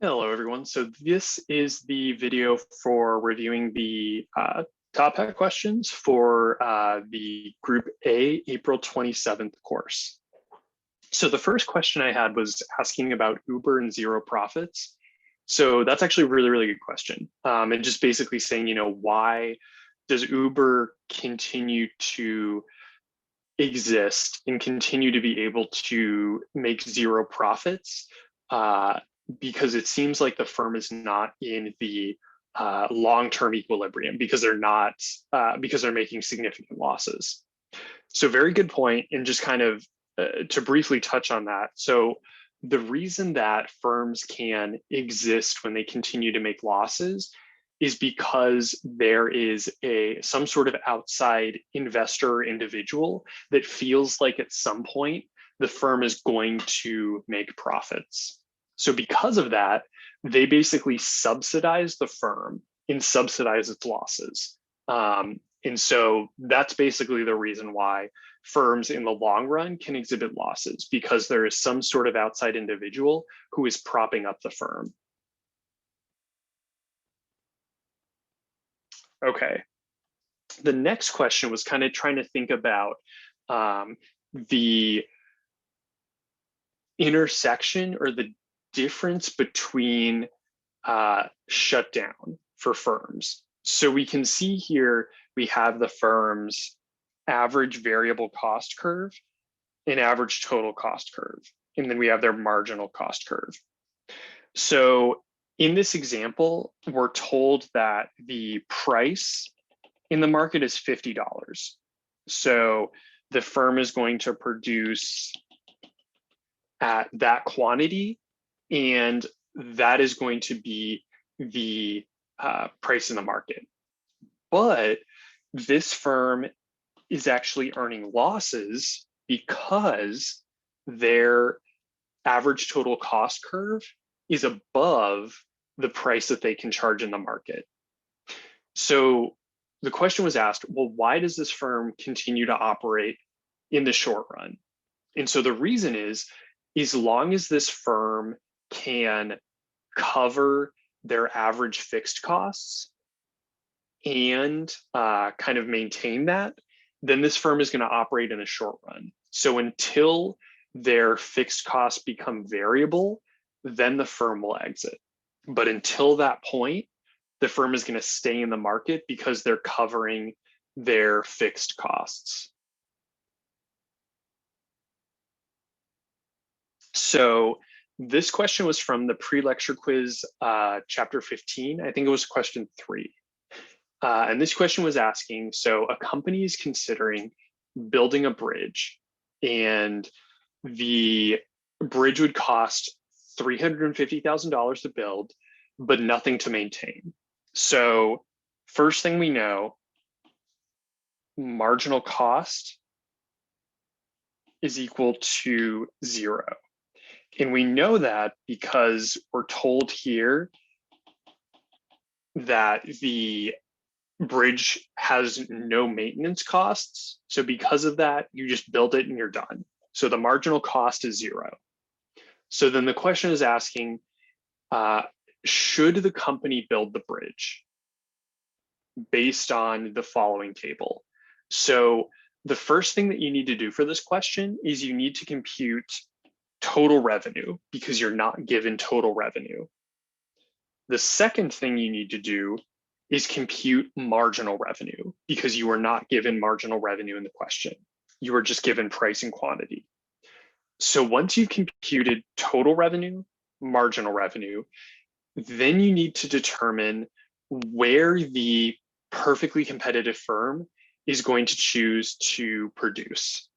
Hello, everyone. So this is the video for reviewing the TopHat questions for the Group A April 27th course. So the first question I had was asking about Uber and zero profits. So that's actually a really, really good question. And just basically saying, why does Uber continue to exist and continue to be able to make zero profits? Because it seems like the firm is not in the long-term equilibrium because they're making significant losses. So very good point, and just kind of to briefly touch on that. So the reason that firms can exist when they continue to make losses is because there is some sort of outside investor or individual that feels like at some point the firm is going to make profits. So because of that, they basically subsidize the firm and subsidize its losses. And so that's basically the reason why firms in the long run can exhibit losses, because there is some sort of outside individual who is propping up the firm. Okay. The next question was kind of trying to think about the intersection or the difference between shutdown for firms. So we can see here, we have the firm's average variable cost curve and average total cost curve. And then we have their marginal cost curve. So in this example, we're told that the price in the market is $50. So the firm is going to produce at that quantity, and that is going to be the price in the market. But this firm is actually earning losses because their average total cost curve is above the price that they can charge in the market. So the question was asked, well, why does this firm continue to operate in the short run? And so the reason is, as long as this firm can cover their average fixed costs and kind of maintain that, then this firm is going to operate in a short run. So until their fixed costs become variable, then the firm will exit. But until that point, the firm is going to stay in the market because they're covering their fixed costs. So this question was from the pre-lecture quiz, chapter 15. I think it was question 3. And this question was asking, so a company is considering building a bridge, and the bridge would cost $350,000 to build, but nothing to maintain. So first thing we know, marginal cost is equal to 0. And we know that because we're told here that the bridge has no maintenance costs. So because of that, you just build it and you're done. So the marginal cost is 0. So then the question is asking, should the company build the bridge based on the following table? So the first thing that you need to do for this question is you need to compute total revenue, because you're not given total revenue. The second thing you need to do is compute marginal revenue, because you are not given marginal revenue in the question. You are just given price and quantity. So once you've computed total revenue, marginal revenue, then you need to determine where the perfectly competitive firm is going to choose to produce.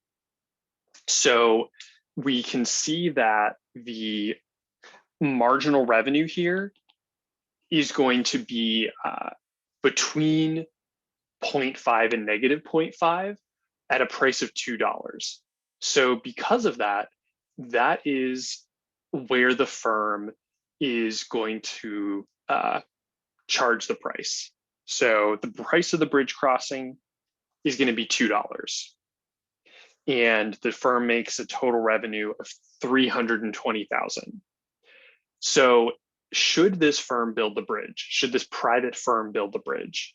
So we can see that the marginal revenue here is going to be between 0.5 and negative 0.5 at a price of $2. So because of that, that is where the firm is going to charge the price. So the price of the bridge crossing is going to be $2. And the firm makes a total revenue of $320,000. So should this firm build the bridge? Should this private firm build the bridge?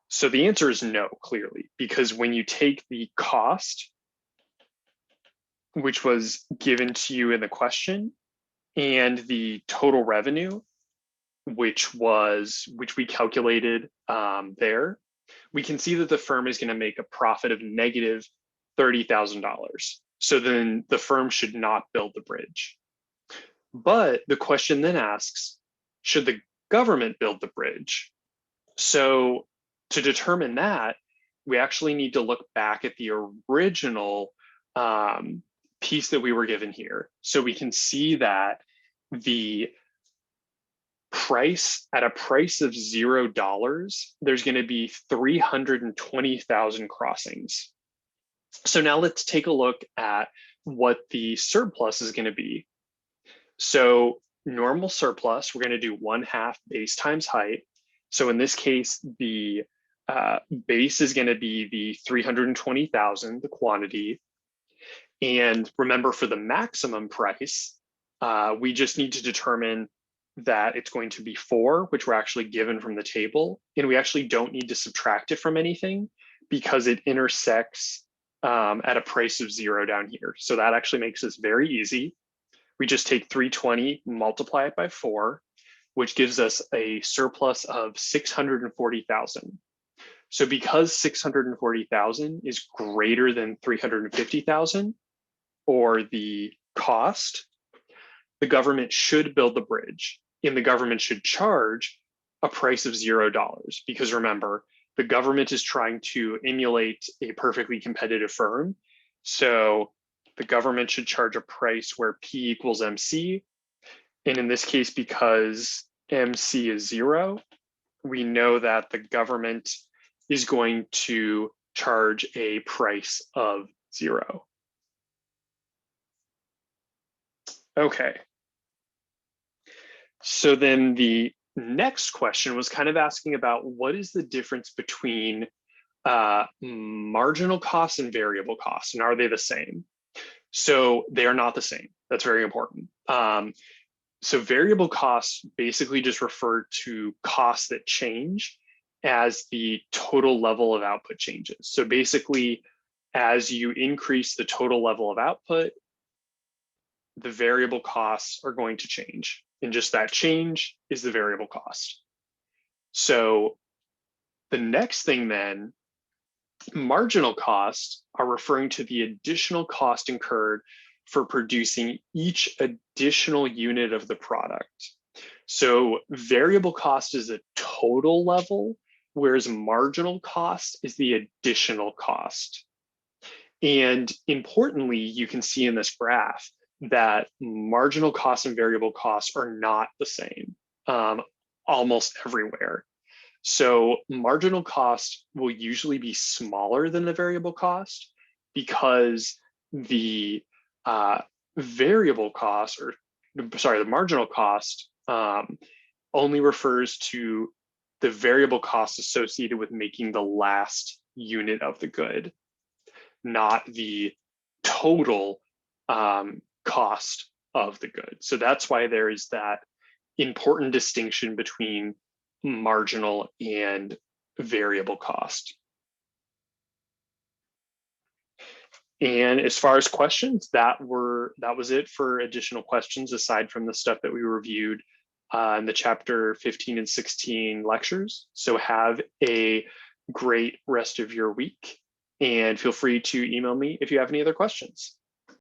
So the answer is no, clearly, because when you take the cost, which was given to you in the question, and the total revenue, which we calculated there, we can see that the firm is going to make a profit of negative $30,000. So then the firm should not build the bridge. But the question then asks, should the government build the bridge? So to determine that, we actually need to look back at the original piece that we were given here. So we can see that the price, at a price of $0, there's going to be 320,000 crossings. So now let's take a look at what the surplus is going to be. So normal surplus, we're going to do 1/2 base times height. So in this case, the base is going to be the 320,000, the quantity. And remember, for the maximum price, we just need to determine that it's going to be 4, which we're actually given from the table. And we actually don't need to subtract it from anything because it intersects at a price of 0 down here. So that actually makes this very easy. We just take 320, multiply it by 4, which gives us a surplus of 640,000. So because 640,000 is greater than 350,000, or the cost, the government should build the bridge, and the government should charge a price of $0. Because remember, the government is trying to emulate a perfectly competitive firm. So the government should charge a price where P equals MC. And in this case, because MC is 0, we know that the government is going to charge a price of 0. Okay. So then the next question was kind of asking about what is the difference between marginal costs and variable costs, and are they the same? So they are not the same. That's very important. So variable costs basically just refer to costs that change as the total level of output changes. So basically, as you increase the total level of output, the variable costs are going to change. And just that change is the variable cost. So the next thing then, marginal costs are referring to the additional cost incurred for producing each additional unit of the product. So variable cost is a total level, whereas marginal cost is the additional cost. And importantly, you can see in this graph that marginal costs and variable costs are not the same almost everywhere. So marginal cost will usually be smaller than the variable cost because the variable cost, or sorry, the marginal cost only refers to the variable cost associated with making the last unit of the good, not the total cost of the good. So that's why there is that important distinction between marginal and variable cost. And as far as questions, that was it for additional questions aside from the stuff that we reviewed in the chapter 15 and 16 lectures. So have a great rest of your week, and feel free to email me if you have any other questions.